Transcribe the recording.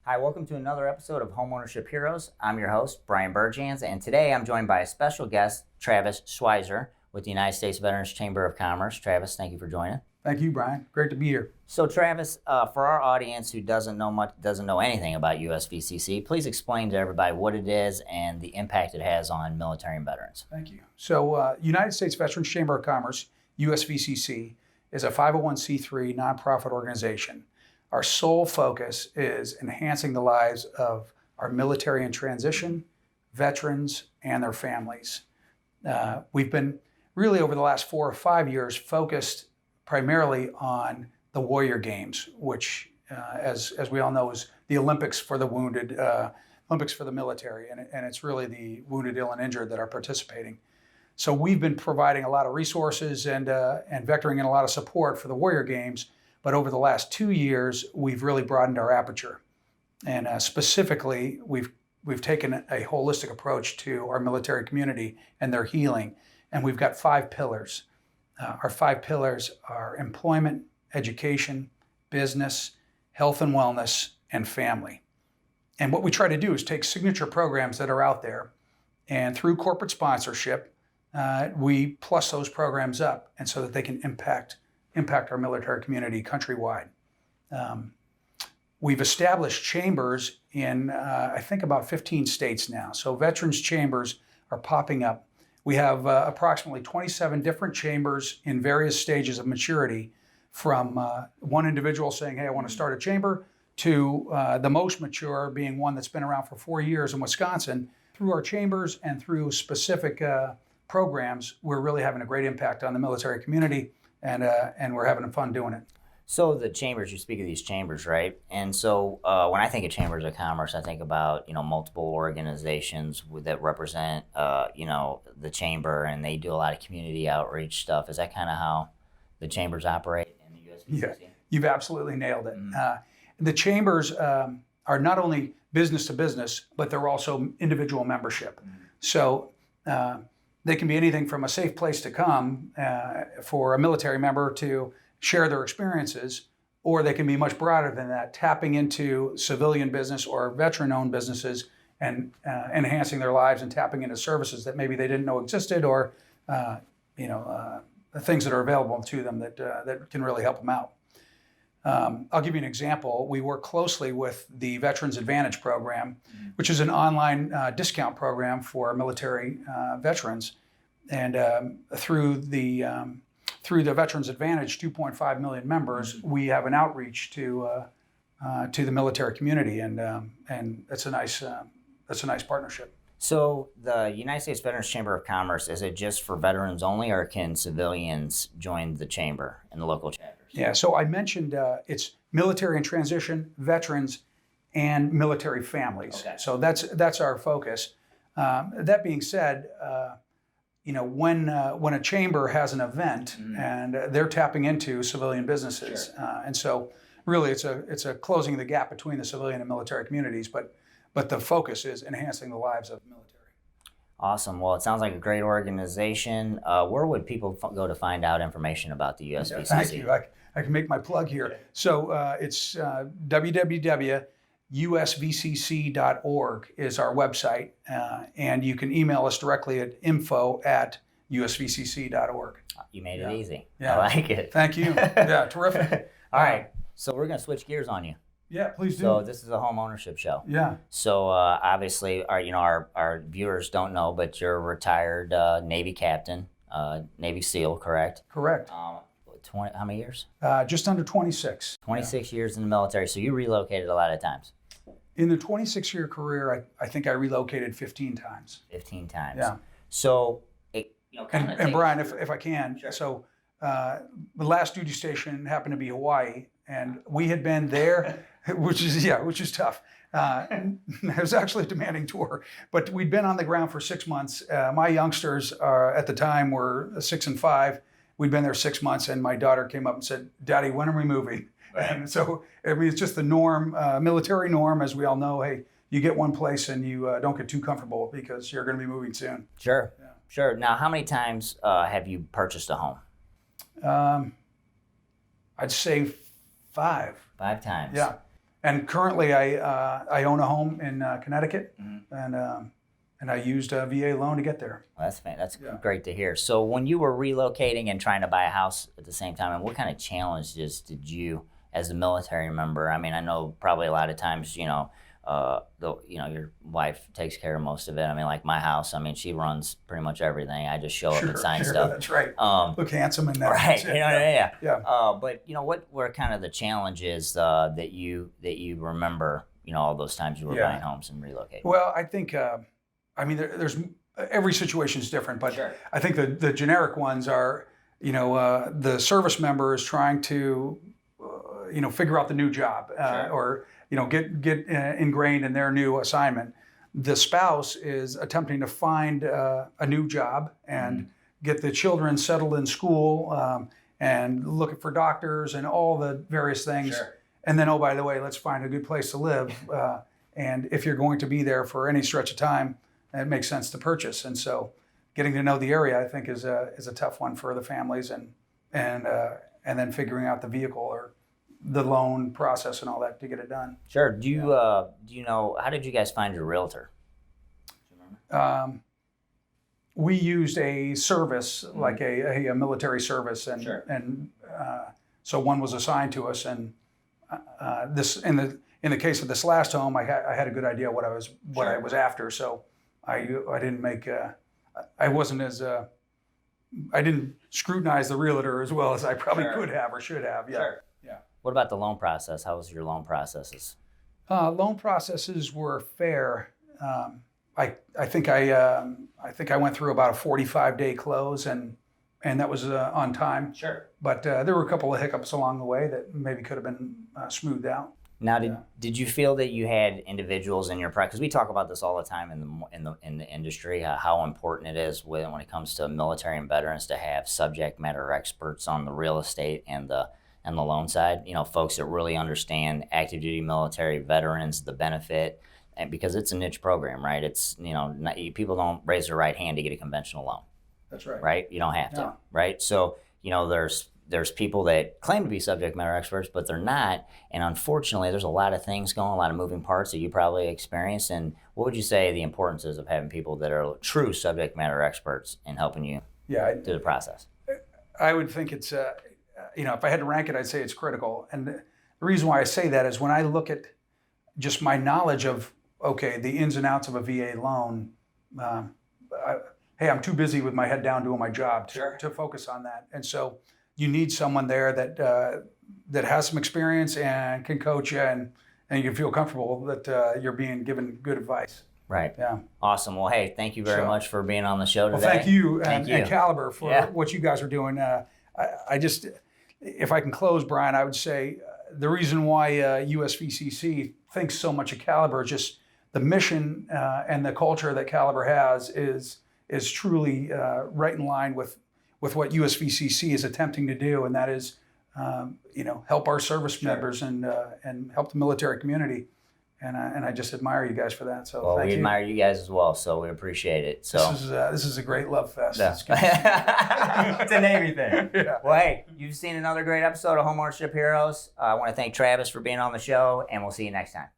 Hi, welcome to another episode of Homeownership Heroes. I'm your host, Brian Berjans, and today I'm joined by a special guest, Travis Schweizer, with the United States Veterans Chamber of Commerce. Travis, thank you for joining. Thank you, Brian. Great to be here. So, Travis, for our audience who doesn't know anything about USVCC, please explain to everybody what it is and the impact it has on military and veterans. Thank you. So, United States Veterans Chamber of Commerce, USVCC, is a 501c3 nonprofit organization. Our sole focus is enhancing the lives of our military in transition, veterans, and their families. We've been really over the last 4 or 5 years focused primarily on the Warrior Games, which, as we all know, is the Olympics for the wounded, Olympics for the military, and it's really the wounded, ill, and injured that are participating. So we've been providing a lot of resources and vectoring in a lot of support for the Warrior Games. But over the last 2 years, we've really broadened our aperture. And specifically, we've taken a holistic approach to our military community and their healing. And we've got 5 pillars. Our 5 pillars are employment, education, business, health and wellness, and family. And what we try to do is take signature programs that are out there, and through corporate sponsorship, we plus those programs up, and so that they can impact our military community countrywide. We've established chambers in, I think, about 15 states now. So veterans chambers are popping up. We have approximately 27 different chambers in various stages of maturity, from one individual saying, hey, I want to start a chamber, to the most mature being one that's been around for 4 years in Wisconsin. Through our chambers and through specific programs, we're really having a great impact on the military community. And we're having fun doing it. So the chambers, you speak of these chambers, right? And so when I think of chambers of commerce, I think about, multiple organizations that represent, the chamber, and they do a lot of community outreach stuff. Is that kind of how the chambers operate in the USVCC? Yeah, you've absolutely nailed it. The chambers are not only business to business, but they're also individual membership. So they can be anything from a safe place to come for a military member to share their experiences, or they can be much broader than that, tapping into civilian business or veteran-owned businesses and enhancing their lives and tapping into services that maybe they didn't know existed, or things that are available to them that can really help them out. I'll give you an example. We work closely with the Veterans Advantage program, which is an online discount program for military veterans. And through the Veterans Advantage, 2.5 million members, we have an outreach to the military community, and it's a nice partnership. So the United States Veterans Chamber of Commerce, is it just for veterans only, or can civilians join the chamber in the local chapters? Yeah, so I mentioned it's military in transition, veterans, and military families. Okay. So that's our focus. That being said, when a chamber has an event and they're tapping into civilian businesses, Sure. And so really it's a closing the gap between the civilian and military communities, but the focus is enhancing the lives of the military. Awesome. Well, it sounds like a great organization. Where would people go to find out information about the USVCC? Thank you. I can make my plug here. So it's www.usvcc.org is our website, and you can email us directly at info@usvcc.org. You made it easy. Yeah. I like it. Thank you. Yeah, terrific. All right. So we're going to switch gears on you. Yeah, please do. So this is a home ownership show. Yeah. So obviously, our viewers don't know, but you're a retired Navy captain, Navy SEAL, correct? Correct. 20, how many years? Just under 26. 26 years in the military. So you relocated a lot of times. In the 26-year career, I think I relocated 15 times. 15 times. Yeah. So, and Brian, if I can, Sure. So the last duty station happened to be Hawaii, and we had been there, which is tough. It was actually a demanding tour, but we'd been on the ground for 6 months. My youngsters at the time were 6 and 5. We'd been there 6 months, and my daughter came up and said, "Daddy, when are we moving?" Right. And so, it's just the norm, military norm, as we all know. Hey, you get one place and you don't get too comfortable because you're going to be moving soon. Sure. Yeah. Sure. Now, how many times have you purchased a home? I'd say 5. 5 times. Yeah. And currently, I own a home in Connecticut, and I used a VA loan to get there. Well, that's great to hear. So when you were relocating and trying to buy a house at the same time, and what kind of challenges did you, as a military member? I mean, I know probably a lot of times, your wife takes care of most of it. I mean, like my house, I mean, she runs pretty much everything. I just show up and sign stuff. That's right. Look handsome in that. Right. Yeah. But what were kind of the challenges that you remember? All those times you were buying homes and relocating. Well, I think. There's every situation is different, but I think the generic ones are, the service member is trying to, figure out the new job or get ingrained in their new assignment. The spouse is attempting to find a new job and get the children settled in school and looking for doctors and all the various things. And then, oh, by the way, let's find a good place to live. And if you're going to be there for any stretch of time, it makes sense to purchase. And so getting to know the area, I think, is a tough one for the families, and then figuring out the vehicle or the loan process and all that to get it done. Sure. Do you know, how did you guys find your realtor? Do you remember? We used a service, like a military service, and so one was assigned to us. And this in the case of this last home, I had a good idea what I was after. So I didn't make I wasn't as I didn't scrutinize the realtor as well as I probably could have or should have. Yeah. Yeah. What about the loan process? How was your loan processes? Loan processes were fair. I think I went through about a 45-day close, and that was on time. Sure. But there were a couple of hiccups along the way that maybe could have been smoothed out. Now, did you feel that you had individuals in your practice? Because we talk about this all the time in the industry, how important it is when it comes to military and veterans to have subject matter experts on the real estate and the loan side. Folks that really understand active duty military veterans, the benefit, and because it's a niche program, right? It's people don't raise their right hand to get a conventional loan. That's right. Right? You don't have to. Right? So there's people that claim to be subject matter experts, but they're not. And unfortunately, there's a lot of things going, a lot of moving parts that you probably experienced. And what would you say the importance is of having people that are true subject matter experts in helping you through the process? I would think it's, if I had to rank it, I'd say it's critical. And the reason why I say that is when I look at just my knowledge of, the ins and outs of a VA loan, I'm too busy with my head down doing my job to focus on that. And so you need someone there that has some experience and can coach you, and you can feel comfortable that you're being given good advice. Right. Yeah. Awesome. Well, hey, thank you very much for being on the show today. Well, thank you and Caliber for what you guys are doing. I just, if I can close, Brian, I would say the reason why USVCC thinks so much of Caliber is just the mission and the culture that Caliber has is truly right in line with what USVCC is attempting to do, and that is, help our service members and help the military community. And I just admire you guys for that. So thank you. We admire you guys as well. So we appreciate it. So this is a great love fest. Yeah. It's a Navy thing. Yeah. Well, hey, you've seen another great episode of Home Ownership Heroes. I want to thank Travis for being on the show, and we'll see you next time.